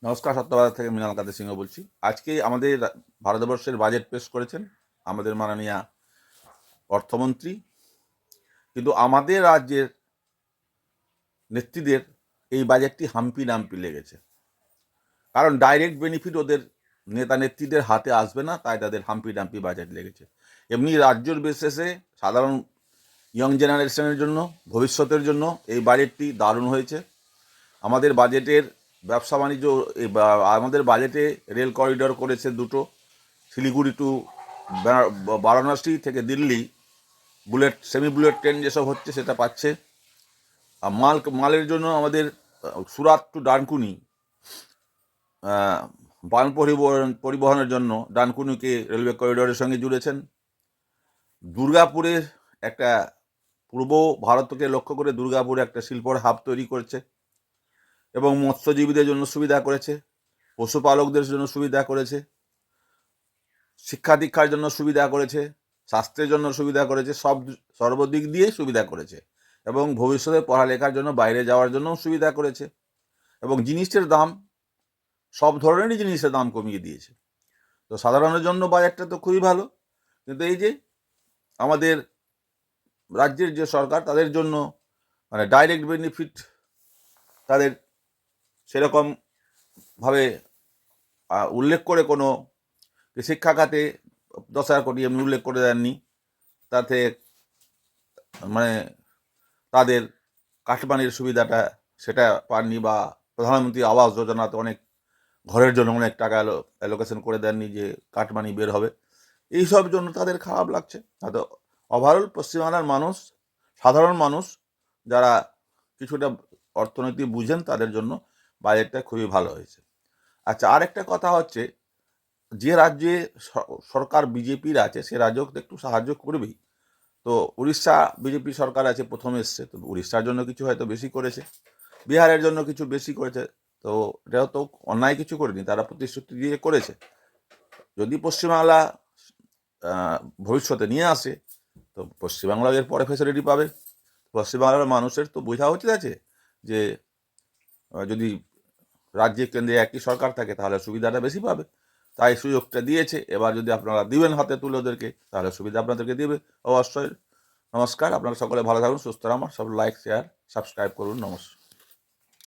নমস্কার, সত্যবাজার থেকে মৃণাল কাদের সিংহ বলছি। আজকে আমাদের ভারতবর্ষের বাজেট পেশ করেছেন আমাদের মাননীয় অর্থমন্ত্রী। কিন্তু আমাদের রাজ্যের নেত্রীদের এই বাজেটটি হাম্পি নাম্পি লেগেছে, কারণ ডাইরেক্ট বেনিফিট ওদের নেতা নেত্রীদের হাতে আসবে না, তাই তাদের হাম্পি ডাম্পি বাজেট লেগেছে। এমনি রাজ্যের বেসিসে সাধারণ ইয়ং জেনারেশনের জন্য, ভবিষ্যতের জন্য এই বাজেটটি দারুণ হয়েছে। আমাদের বাজেটের ব্যবসা বাণিজ্য, আমাদের বাজেটে রেল করিডর করেছে দুটো, শিলিগুড়ি টু বারাণসী থেকে Delhi, bullet semi bullet train যেসব হচ্ছে সেটা পাচ্ছে। আর মালের জন্য আমাদের সুরাট টু ডানকুনি বান পরিবহনের জন্য ডানকুনিকে রেলওয়ে করিডরের সঙ্গে জুড়েছেন। দুর্গাপুরের একটা পূর্ব ভারতকে লক্ষ্য করে দুর্গাপুরে একটা শিল্পর হাব তৈরি করেছে এবং মৎস্যজীবীদের জন্য সুবিধা করেছে, পশুপালকদের জন্য সুবিধা করেছে, শিক্ষা দীক্ষার জন্য সুবিধা করেছে, স্বাস্থ্যের জন্য সুবিধা করেছে, সর্বদিক দিয়ে সুবিধা করেছে এবং ভবিষ্যতে পড়ালেখার জন্য বাইরে যাওয়ার জন্যও সুবিধা করেছে এবং জিনিসের দাম, সব ধরনেরই জিনিসের দাম কমিয়ে দিয়েছে। তো সাধারণের জন্য বাজেটটা তো খুবই ভালো, কিন্তু এই যে আমাদের রাজ্যের যে সরকার, তাদের জন্য মানে ডাইরেক্ট বেনিফিট তাদের সেরকমভাবে উল্লেখ করে কোনো শিক্ষা খাতে 10,000 কোটি এমনি উল্লেখ করে দেননি। তাতে মানে তাদের কাটমানির সুবিধাটা সেটা পাননি, বা প্রধানমন্ত্রী আবাস যোজনাতে অনেক ঘরের জন্য অনেক টাকা অ্যালোকেশন করে দেননি যে কাটমানি বের হবে। এইসব জন্য তাদের খারাপ লাগছে। হয়তো ওভারঅল পশ্চিমবাংলার মানুষ, সাধারণ মানুষ যারা কিছুটা অর্থনীতি বুঝেন, তাদের জন্য বাজেটটা খুবই ভালো হয়েছে। আচ্ছা, আরেকটা কথা হচ্ছে, যে রাজ্যে সরকার বিজেপির আছে সে রাজ্যকে তো একটু সাহায্য করবেই। তো উড়িষ্যা বিজেপি সরকার আছে, প্রথমে এসছে, তো উড়িষ্যার জন্য কিছু হয়তো বেশি করেছে, বিহারের জন্য কিছু বেশি করেছে। তো এটাও তো অন্যায় কিছু করেনি, তারা প্রতিশ্রুতি দিয়ে করেছে। যদি পশ্চিমবাংলা ভবিষ্যতে নিয়ে আসে, তো পশ্চিমবাংলা এর পরে ফেসিলিটি পাবে। পশ্চিমবাংলার মানুষের তো বোঝা উচিত আছে যে যদি রাজ্যে কেন্দ্রে একই সরকার থাকে তাহলে সুবিধাটা বেশি পাবে, তাই সুযোগটা দিয়েছে। এবার যদি আপনারা দিবেন হাতে তুলে ওদেরকে, তাহলে সুবিধা আপনাদেরকে দেবে অবশ্যই। নমস্কার, আপনারা সকলে ভালো থাকুন, সুস্থ থাকুন, সব লাইক শেয়ার সাবস্ক্রাইব করুন। নমস্কার।